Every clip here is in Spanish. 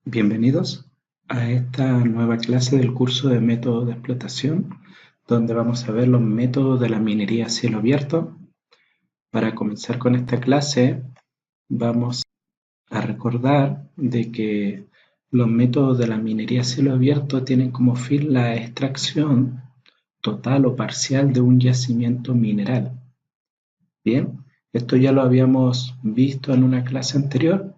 Bienvenidos a esta nueva clase del curso de métodos de explotación, donde vamos a ver los métodos de la minería a cielo abierto. Para comenzar con esta clase, vamos a recordar de que los métodos de la minería a cielo abierto tienen como fin la extracción total o parcial de un yacimiento mineral. Bien, esto ya lo habíamos visto en una clase anterior.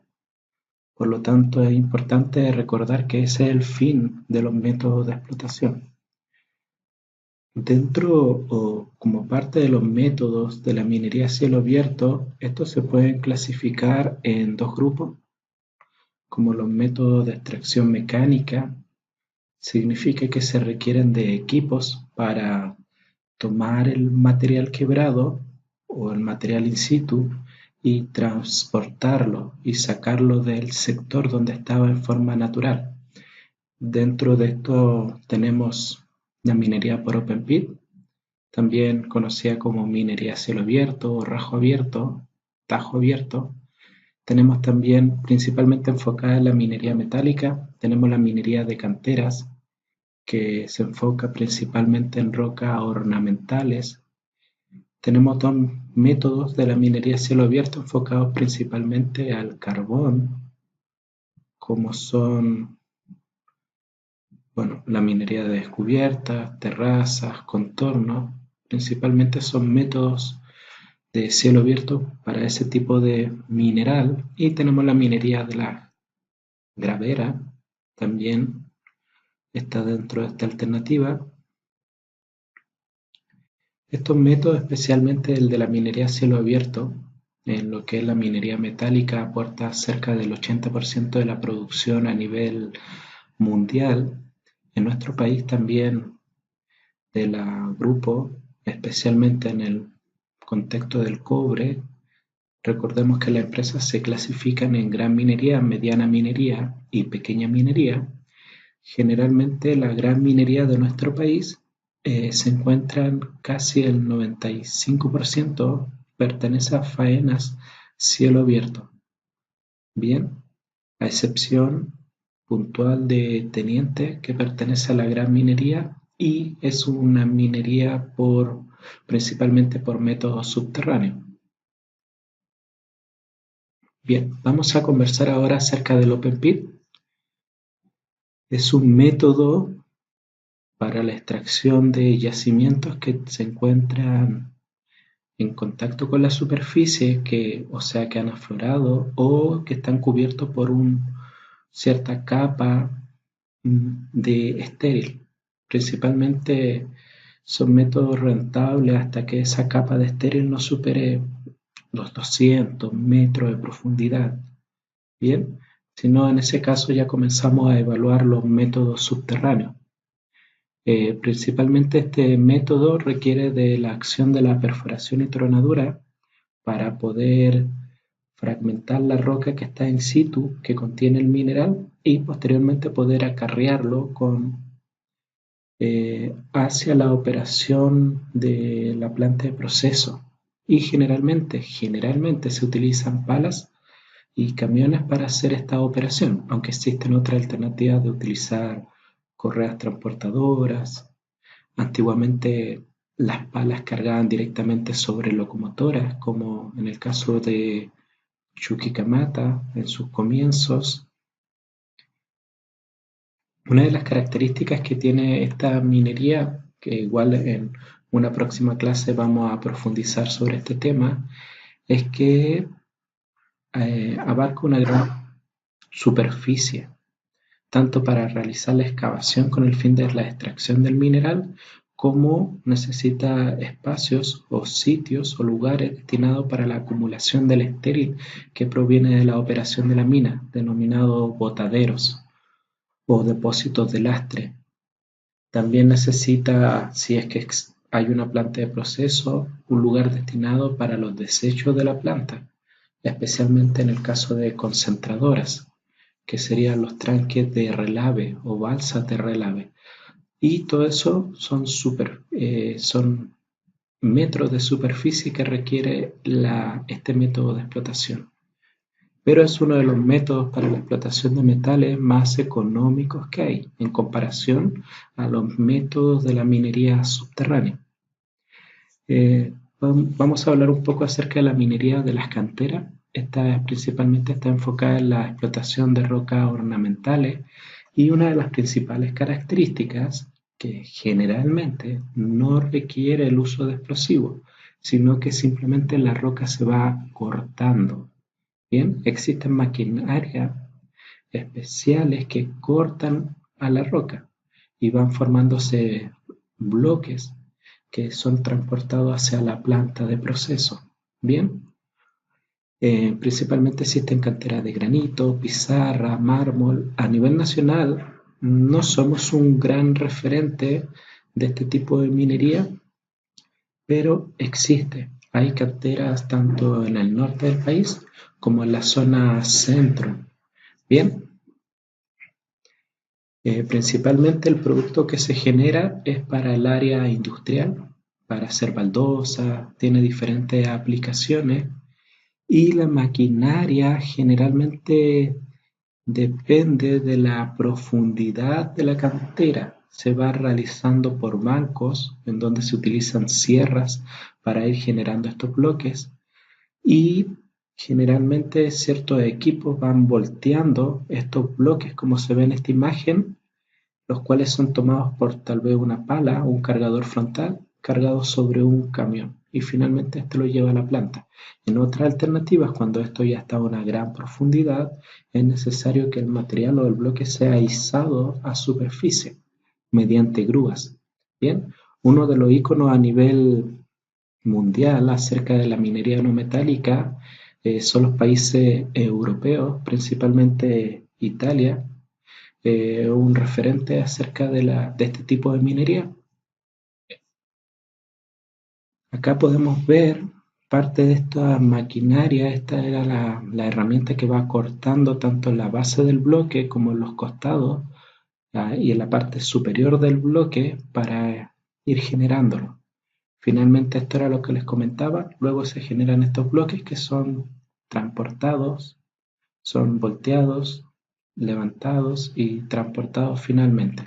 Por lo tanto, es importante recordar que ese es el fin de los métodos de explotación. Dentro o como parte de los métodos de la minería a cielo abierto, estos se pueden clasificar en dos grupos, como los métodos de extracción mecánica. Significa que se requieren de equipos para tomar el material quebrado o el material in situ y transportarlo y sacarlo del sector donde estaba en forma natural. Dentro de esto tenemos la minería por open pit, también conocida como minería a cielo abierto o rajo abierto, tajo abierto. Tenemos también principalmente enfocada en la minería metálica, tenemos la minería de canteras, que se enfoca principalmente en rocas ornamentales. Tenemos dos métodos de la minería a cielo abierto enfocados principalmente al carbón, como son la minería de descubiertas, terrazas, contornos. Principalmente son métodos de cielo abierto para ese tipo de mineral. Y tenemos la minería de la gravera, también está dentro de esta alternativa. Estos métodos, especialmente el de la minería a cielo abierto, en lo que es la minería metálica, aporta cerca del 80% de la producción a nivel mundial. En nuestro país también del grupo, especialmente en el contexto del cobre. Recordemos que las empresas se clasifican en gran minería, mediana minería y pequeña minería. Generalmente la gran minería de nuestro país se encuentran casi el 95% pertenece a faenas cielo abierto. Bien, a excepción puntual de Teniente, que pertenece a la gran minería y es una minería principalmente por métodos subterráneos. Bien, vamos a conversar ahora acerca del Open Pit. Es un método para la extracción de yacimientos que se encuentran en contacto con la superficie, que han aflorado o que están cubiertos por cierta capa de estéril. Principalmente son métodos rentables hasta que esa capa de estéril no supere los 200 metros de profundidad. Bien, si no, en ese caso ya comenzamos a evaluar los métodos subterráneos. Principalmente este método requiere de la acción de la perforación y tronadura para poder fragmentar la roca que está in situ, que contiene el mineral, y posteriormente poder acarrearlo hacia la operación de la planta de proceso. Y generalmente se utilizan palas y camiones para hacer esta operación, aunque existen otras alternativas de utilizar correas transportadoras. Antiguamente las palas cargaban directamente sobre locomotoras, como en el caso de Chuquicamata en sus comienzos. Una de las características que tiene esta minería, que igual en una próxima clase vamos a profundizar sobre este tema, es que abarca una gran superficie, tanto para realizar la excavación con el fin de la extracción del mineral, como necesita espacios o sitios o lugares destinados para la acumulación del estéril que proviene de la operación de la mina, denominados botaderos o depósitos de lastre. También necesita, si es que hay una planta de proceso, un lugar destinado para los desechos de la planta, especialmente en el caso de concentradoras, que serían los tranques de relave o balsas de relave. Y todo eso son metros de superficie que requiere este método de explotación. pero es uno de los métodos para la explotación de metales más económicos que hay en comparación a los métodos de la minería subterránea. Vamos a hablar un poco acerca de la minería de las canteras. Esta principalmente está enfocada en la explotación de rocas ornamentales y una de las principales características que generalmente no requiere el uso de explosivos, sino que simplemente la roca se va cortando. Bien, existen maquinarias especiales que cortan a la roca y van formándose bloques que son transportados hacia la planta de proceso. Bien, principalmente existen canteras de granito, pizarra, mármol. A nivel nacional no somos un gran referente de este tipo de minería, pero existe. Hay canteras tanto en el norte del país como en la zona centro. Bien, principalmente el producto que se genera es para el área industrial, para hacer baldosas, tiene diferentes aplicaciones y la maquinaria generalmente depende de la profundidad de la cantera. Se va realizando por bancos en donde se utilizan sierras para ir generando estos bloques y generalmente ciertos equipos van volteando estos bloques como se ve en esta imagen, los cuales son tomados por tal vez una pala o un cargador frontal cargado sobre un camión y finalmente esto lo lleva a la planta. En otras alternativas, cuando esto ya está a una gran profundidad, es necesario que el material o el bloque sea izado a superficie mediante grúas. Bien, uno de los iconos a nivel mundial acerca de la minería no metálica son los países europeos, principalmente Italia, un referente acerca de este tipo de minería. Acá podemos ver parte de esta maquinaria. Esta era la herramienta que va cortando tanto la base del bloque como en los costados y en la parte superior del bloque para ir generándolo. Finalmente esto era lo que les comentaba. Luego se generan estos bloques que son transportados, son volteados, levantados y transportados finalmente.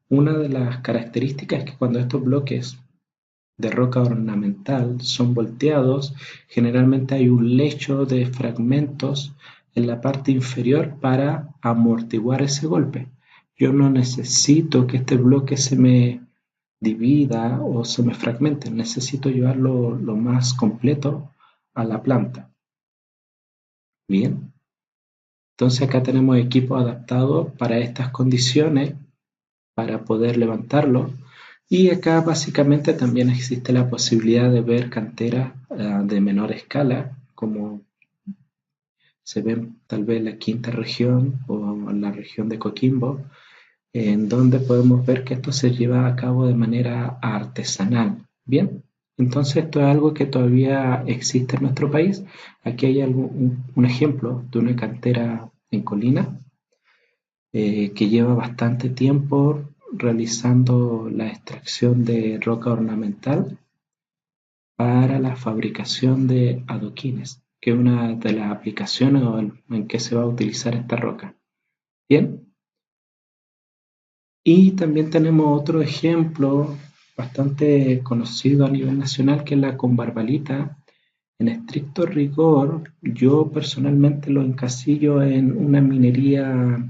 Una de las características es que cuando estos bloques de roca ornamental son volteados, generalmente hay un lecho de fragmentos en la parte inferior para amortiguar ese golpe. Yo no necesito que este bloque se me divida o se me fragmente, necesito llevarlo lo más completo a la planta. Bien, entonces acá tenemos equipos adaptados para estas condiciones para poder levantarlo. Y acá básicamente también existe la posibilidad de ver canteras de menor escala, como se ve tal vez en la quinta región o en la región de Coquimbo, en donde podemos ver que esto se lleva a cabo de manera artesanal. Bien, entonces esto es algo que todavía existe en nuestro país. Aquí hay un ejemplo de una cantera en Colina que lleva bastante tiempo realizando la extracción de roca ornamental para la fabricación de adoquines, que es una de las aplicaciones en que se va a utilizar esta roca. Bien, y también tenemos otro ejemplo bastante conocido a nivel nacional que es la combarbalita. En estricto rigor, yo personalmente lo encasillo en una minería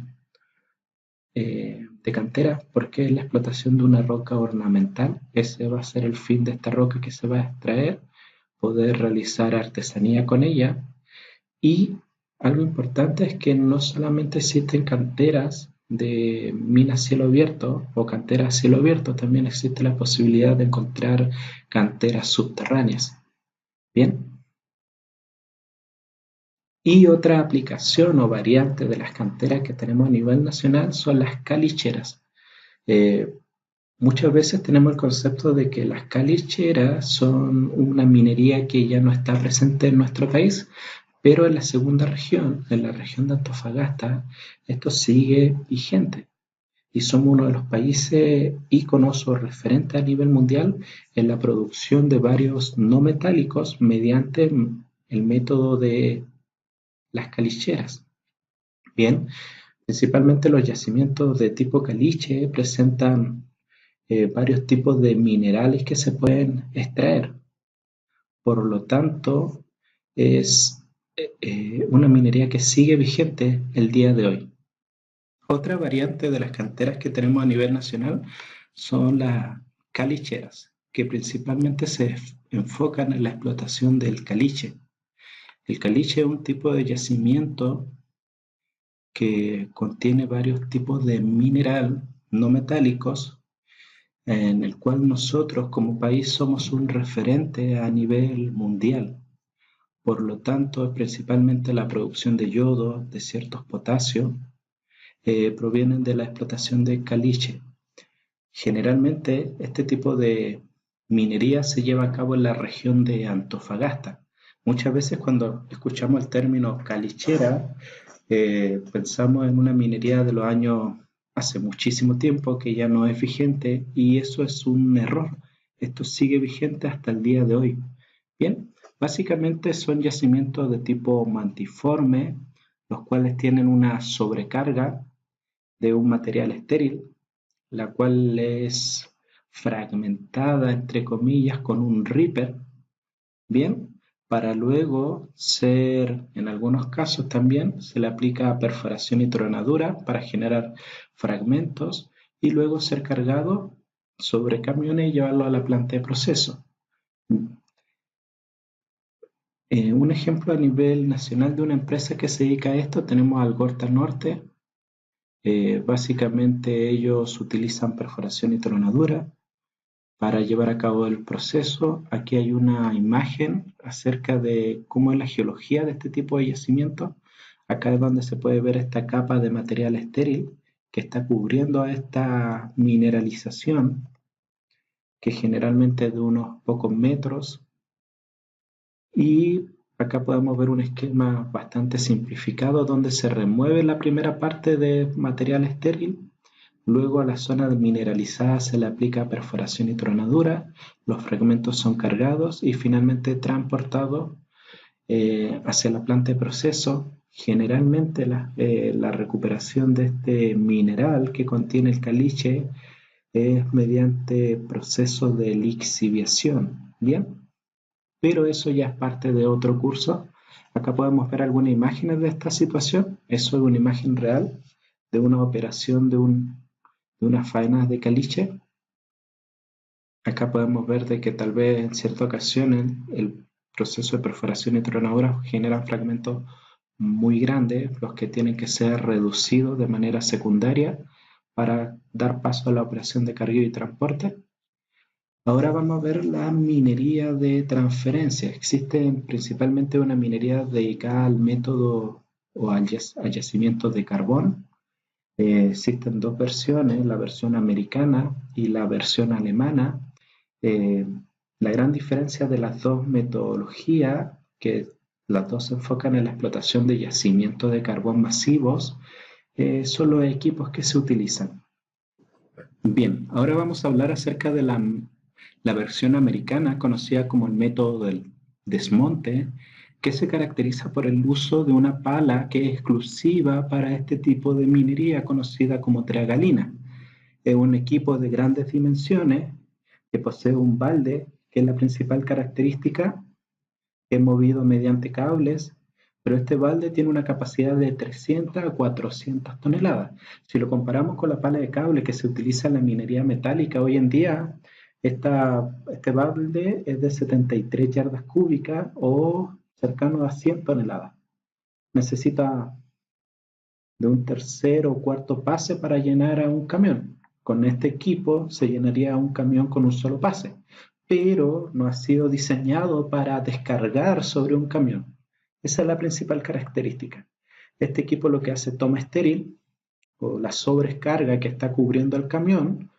de cantera porque es la explotación de una roca ornamental. Ese va a ser el fin de esta roca que se va a extraer, poder realizar artesanía con ella. Y algo importante es que no solamente existen canteras de minas cielo abierto o canteras a cielo abierto, también existe la posibilidad de encontrar canteras subterráneas. Bien. Y otra aplicación o variante de las canteras que tenemos a nivel nacional son las calicheras. Eh, Muchas veces tenemos el concepto de que las calicheras son una minería que ya no está presente en nuestro país, pero en la segunda región, en la región de Antofagasta, esto sigue vigente y somos uno de los países íconos o referentes a nivel mundial en la producción de varios no metálicos mediante el método de las calicheras. Bien, principalmente los yacimientos de tipo caliche presentan varios tipos de minerales que se pueden extraer. Por lo tanto, es una minería que sigue vigente el día de hoy. Otra variante de las canteras que tenemos a nivel nacional son las calicheras, que principalmente se enfocan en la explotación del caliche. El caliche es un tipo de yacimiento que contiene varios tipos de mineral no metálicos, en el cual nosotros como país somos un referente a nivel mundial. Por lo tanto, principalmente la producción de yodo, de ciertos potasios, provienen de la explotación de caliche. Generalmente, este tipo de minería se lleva a cabo en la región de Antofagasta. Muchas veces cuando escuchamos el término calichera, pensamos en una minería de los años hace muchísimo tiempo que ya no es vigente y eso es un error. Esto sigue vigente hasta el día de hoy. Bien, básicamente son yacimientos de tipo mantiforme, los cuales tienen una sobrecarga de un material estéril, la cual es fragmentada, entre comillas, con un ripper, bien, para luego ser, en algunos casos también, se le aplica perforación y tronadura para generar fragmentos y luego ser cargado sobre camiones y llevarlo a la planta de proceso. Un ejemplo a nivel nacional de una empresa que se dedica a esto, tenemos Algorta Norte. Básicamente ellos utilizan perforación y tronadura para llevar a cabo el proceso. Aquí hay una imagen acerca de cómo es la geología de este tipo de yacimiento. Acá es donde se puede ver esta capa de material estéril que está cubriendo a esta mineralización, que generalmente es de unos pocos metros. Y acá podemos ver un esquema bastante simplificado donde se remueve la primera parte de material estéril. Luego a la zona mineralizada se le aplica perforación y tronadura, los fragmentos son cargados y finalmente transportados hacia la planta de proceso. Generalmente la recuperación de este mineral que contiene el caliche es mediante proceso de lixiviación, ¿bien? Pero eso ya es parte de otro curso. Acá podemos ver algunas imágenes de esta situación. Eso es una imagen real de una operación de unas faenas de caliche. Acá podemos ver de que tal vez en ciertas ocasiones el proceso de perforación y tronadura genera fragmentos muy grandes, los que tienen que ser reducidos de manera secundaria para dar paso a la operación de cargueo y transporte. Ahora vamos a ver la minería de transferencia. Existe principalmente una minería dedicada al método o al yacimiento de carbón. Existen dos versiones, la versión americana y la versión alemana. Eh, la gran diferencia de las dos metodologías, que las dos se enfocan en la explotación de yacimientos de carbón masivos, son los equipos que se utilizan. Bien, ahora vamos a hablar acerca de la versión americana, conocida como el método del desmonte, que se caracteriza por el uso de una pala que es exclusiva para este tipo de minería, conocida como tragalina. Es un equipo de grandes dimensiones que posee un balde, que es la principal característica, que es movido mediante cables, pero este balde tiene una capacidad de 300 a 400 toneladas. Si lo comparamos con la pala de cable que se utiliza en la minería metálica hoy en día, este balde es de 73 yardas cúbicas o cercano a 100 toneladas. Necesita de un tercer o cuarto pase para llenar a un camión. Con este equipo se llenaría un camión con un solo pase, pero no ha sido diseñado para descargar sobre un camión. Esa es la principal característica. Este equipo lo que hace, toma estéril o la sobrecarga que está cubriendo el camión,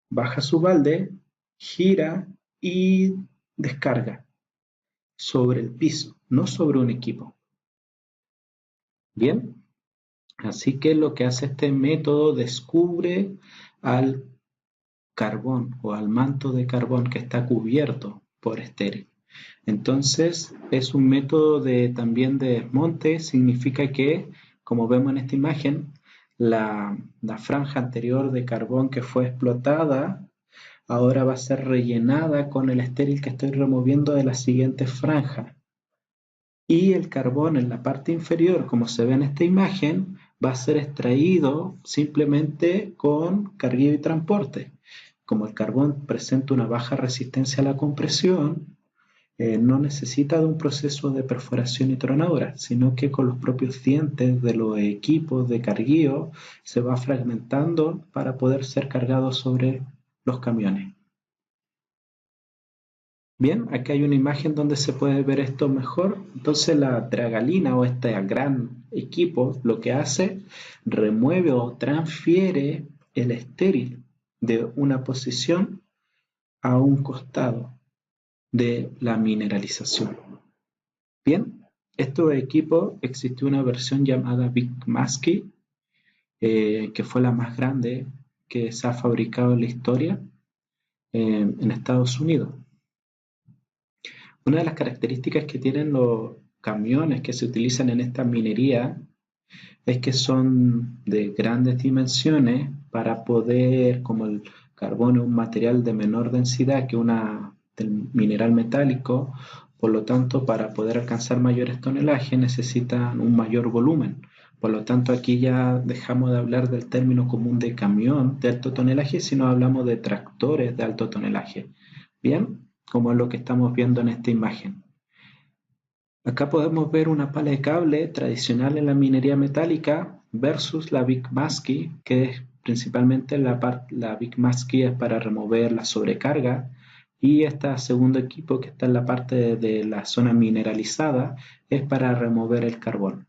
baja su balde, gira y descarga sobre el piso, no sobre un equipo. Bien, así que lo que hace este método, descubre al carbón o al manto de carbón que está cubierto por estéril. Entonces, es un método también de desmonte, significa que, como vemos en esta imagen, la franja anterior de carbón que fue explotada ahora va a ser rellenada con el estéril que estoy removiendo de la siguiente franja. Y el carbón en la parte inferior, como se ve en esta imagen, va a ser extraído simplemente con cargueo y transporte. Como el carbón presenta una baja resistencia a la compresión, no necesita de un proceso de perforación y tronadura, sino que con los propios dientes de los equipos de cargueo se va fragmentando para poder ser cargado sobre los camiones. Bien, aquí hay una imagen donde se puede ver esto mejor. Entonces la dragalina o este gran equipo lo que hace, remueve o transfiere el estéril de una posición a un costado de la mineralización. Bien, estos equipos existió una versión llamada Big Muskie, que fue la más grande que se ha fabricado en la historia en Estados Unidos. Una de las características que tienen los camiones que se utilizan en esta minería es que son de grandes dimensiones para poder, como el carbón es un material de menor densidad que del mineral metálico, por lo tanto, para poder alcanzar mayores tonelajes necesitan un mayor volumen. Por lo tanto, aquí ya dejamos de hablar del término común de camión de alto tonelaje, sino hablamos de tractores de alto tonelaje. Bien, como es lo que estamos viendo en esta imagen. Acá podemos ver una pala de cable tradicional en la minería metálica versus la Big Muskie, que es principalmente la Big Muskie es para remover la sobrecarga, y este segundo equipo que está en la parte de la zona mineralizada es para remover el carbón.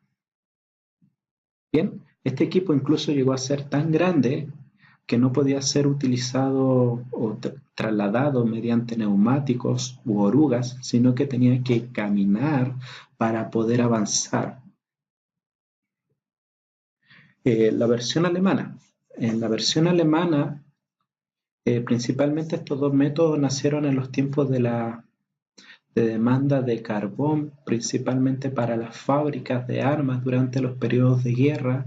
Bien, este equipo incluso llegó a ser tan grande que no podía ser utilizado o trasladado mediante neumáticos u orugas, sino que tenía que caminar para poder avanzar. La versión alemana. En la versión alemana, principalmente estos dos métodos nacieron en los tiempos de demanda de carbón, principalmente para las fábricas de armas durante los periodos de guerra.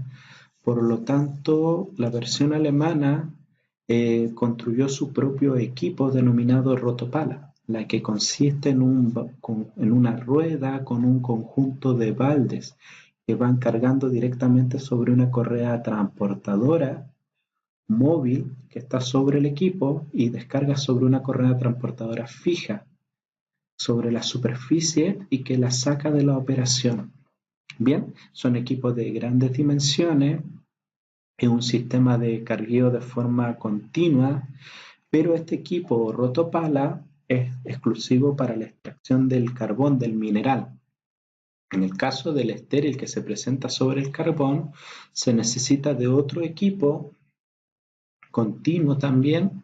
Por lo tanto, la versión alemana construyó su propio equipo denominado rotopala, la que consiste en una rueda con un conjunto de baldes que van cargando directamente sobre una correa transportadora móvil que está sobre el equipo y descarga sobre una correa transportadora fija sobre la superficie y que la saca de la operación. Bien, son equipos de grandes dimensiones, es un sistema de cargueo de forma continua, pero este equipo rotopala es exclusivo para la extracción del carbón del mineral. En el caso del estéril que se presenta sobre el carbón, se necesita de otro equipo continuo también,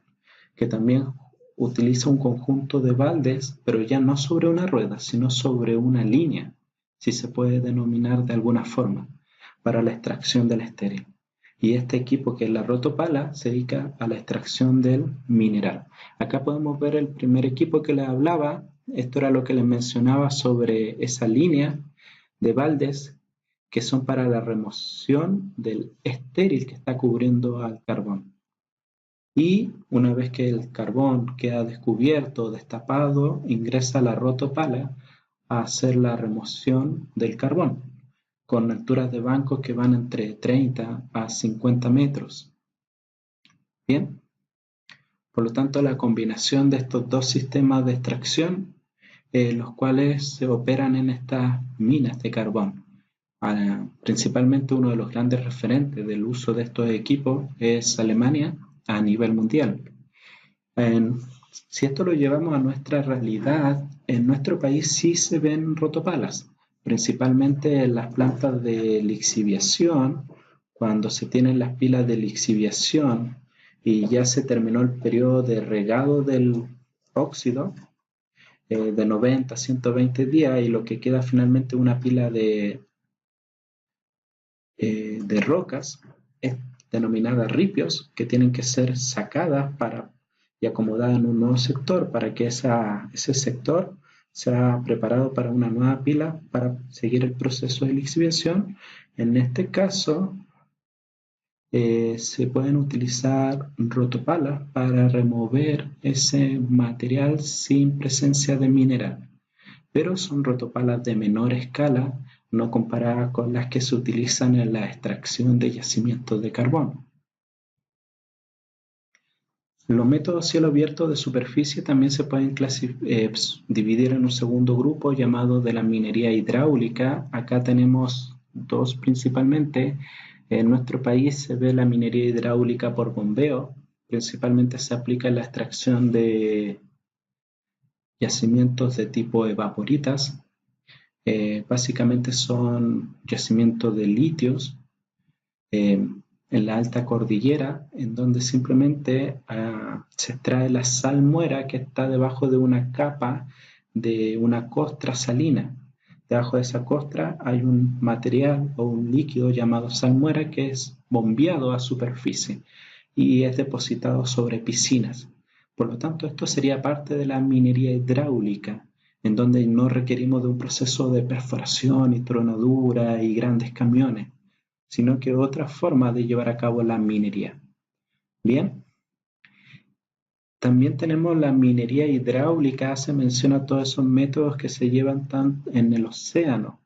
que también utiliza un conjunto de baldes, pero ya no sobre una rueda, sino sobre una línea, si se puede denominar de alguna forma, para la extracción del estéril. Y este equipo, que es la rotopala, se dedica a la extracción del mineral. Acá podemos ver el primer equipo que les hablaba. Esto era lo que les mencionaba sobre esa línea de baldes que son para la remoción del estéril que está cubriendo al carbón. Y una vez que el carbón queda descubierto o destapado, ingresa la rotopala a hacer la remoción del carbón, con alturas de bancos que van entre 30 a 50 metros. Bien, por lo tanto, la combinación de estos dos sistemas de extracción, los cuales se operan en estas minas de carbón. Principalmente uno de los grandes referentes del uso de estos equipos es Alemania a nivel mundial. Si esto lo llevamos a nuestra realidad, en nuestro país sí se ven rotopalas, principalmente en las plantas de lixiviación, cuando se tienen las pilas de lixiviación y ya se terminó el periodo de regado del óxido, de 90 a 120 días, y lo que queda finalmente una pila de rocas es denominada ripios, que tienen que ser sacadas y acomodadas en un nuevo sector para que ese sector se ha preparado para una nueva pila para seguir el proceso de lixiviación. En este caso, se pueden utilizar rotopalas para remover ese material sin presencia de mineral, pero son rotopalas de menor escala, no comparadas con las que se utilizan en la extracción de yacimientos de carbón. Los métodos cielo abierto de superficie también se pueden dividir en un segundo grupo llamado de la minería hidráulica. Acá tenemos dos principalmente. En nuestro país se ve la minería hidráulica por bombeo. Principalmente se aplica en la extracción de yacimientos de tipo evaporitas. Básicamente son yacimientos de litios en la alta cordillera, en donde simplemente se extrae la salmuera que está debajo de una capa de una costra salina. Debajo de esa costra hay un material o un líquido llamado salmuera que es bombeado a superficie y es depositado sobre piscinas. Por lo tanto, esto sería parte de la minería hidráulica, en donde no requerimos de un proceso de perforación y tronadura y grandes camiones, sino que otra forma de llevar a cabo la minería. Bien, también tenemos la minería hidráulica, hace mención a todos esos métodos que se llevan en el océano.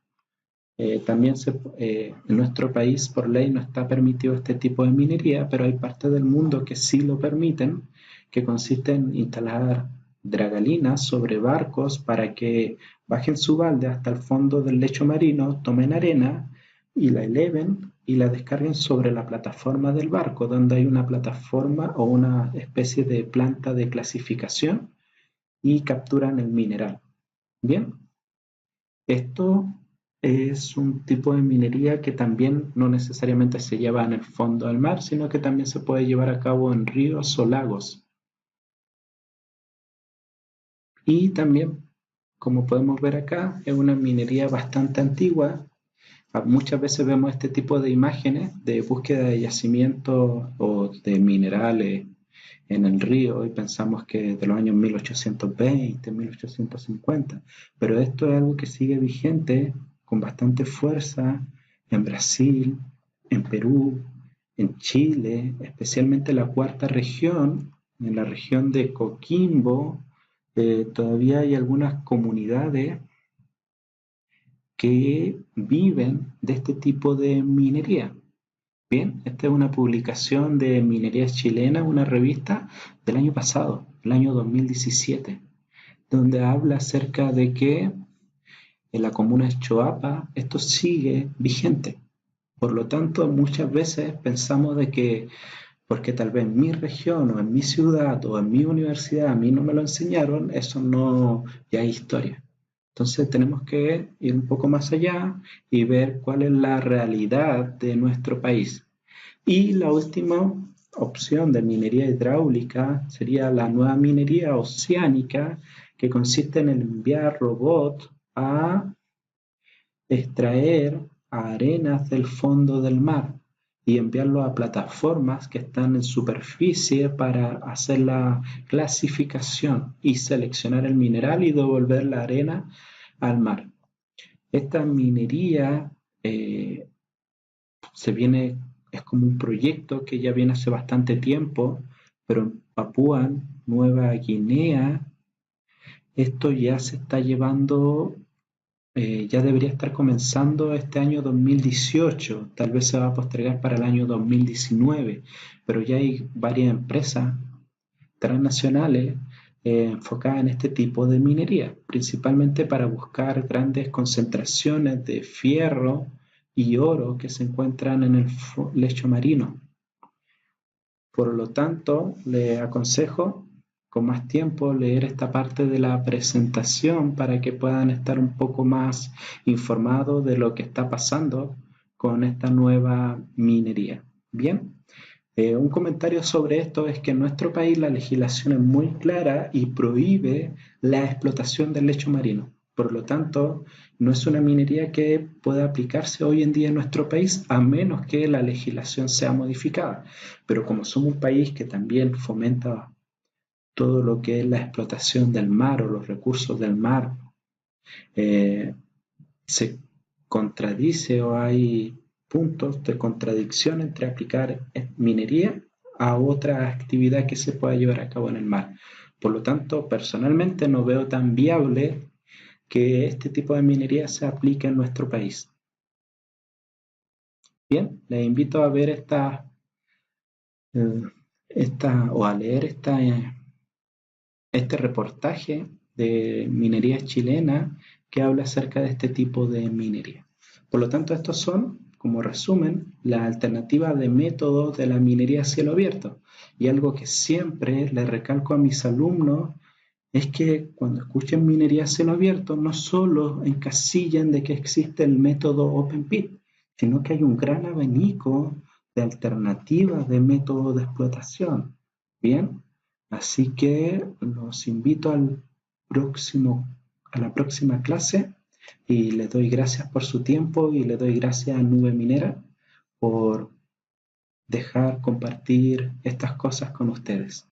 También en nuestro país por ley no está permitido este tipo de minería, pero hay partes del mundo que sí lo permiten, que consiste en instalar dragalinas sobre barcos para que bajen su balde hasta el fondo del lecho marino, tomen arena y la eleven y la descarguen sobre la plataforma del barco, donde hay una plataforma o una especie de planta de clasificación y capturan el mineral. Bien, esto es un tipo de minería que también no necesariamente se lleva en el fondo del mar, sino que también se puede llevar a cabo en ríos o lagos. Y también, como podemos ver acá, es una minería bastante antigua. Muchas veces vemos este tipo de imágenes de búsqueda de yacimientos o de minerales en el río y pensamos que de los años 1820, 1850, pero esto es algo que sigue vigente con bastante fuerza en Brasil, en Perú, en Chile, especialmente la cuarta región, en la región de Coquimbo. Todavía hay algunas comunidades que viven de este tipo de minería. Bien, esta es una publicación de Minería Chilena, una revista del año pasado, el año 2017, donde habla acerca de que en la comuna de Choapa esto sigue vigente. Por lo tanto, muchas veces pensamos de que porque tal vez en mi región o en mi ciudad o en mi universidad a mí no me lo enseñaron, eso no, ya es historia. Entonces tenemos que ir un poco más allá y ver cuál es la realidad de nuestro país. Y la última opción de minería hidráulica sería la nueva minería oceánica, que consiste en enviar robots a extraer arenas del fondo del mar y enviarlo a plataformas que están en superficie para hacer la clasificación y seleccionar el mineral y devolver la arena al mar. Esta minería es como un proyecto que ya viene hace bastante tiempo, pero en Papúa Nueva Guinea esto ya se está llevando, ya debería estar comenzando este año 2018, tal vez se va a postergar para el año 2019, pero ya hay varias empresas transnacionales enfocadas en este tipo de minería, principalmente para buscar grandes concentraciones de fierro y oro que se encuentran en el lecho marino. Por lo tanto, le aconsejo con más tiempo leer esta parte de la presentación para que puedan estar un poco más informados de lo que está pasando con esta nueva minería. Bien, un comentario sobre esto es que en nuestro país la legislación es muy clara y prohíbe la explotación del lecho marino. Por lo tanto, no es una minería que pueda aplicarse hoy en día en nuestro país a menos que la legislación sea modificada. Pero como somos un país que también fomenta todo lo que es la explotación del mar o los recursos del mar Se contradice o hay puntos de contradicción entre aplicar minería a otra actividad que se pueda llevar a cabo en el mar. Por lo tanto, personalmente no veo tan viable que este tipo de minería se aplique en nuestro país. Bien, les invito a ver o a leer este reportaje de minería chilena que habla acerca de este tipo de minería. Por lo tanto, estos son, como resumen, las alternativas de métodos de la minería a cielo abierto. Y algo que siempre le recalco a mis alumnos es que cuando escuchen minería a cielo abierto, no solo encasillen de que existe el método Open Pit, sino que hay un gran abanico de alternativas de métodos de explotación. Bien, así que los invito a la próxima clase y les doy gracias por su tiempo y le doy gracias a Nube Minera por dejar compartir estas cosas con ustedes.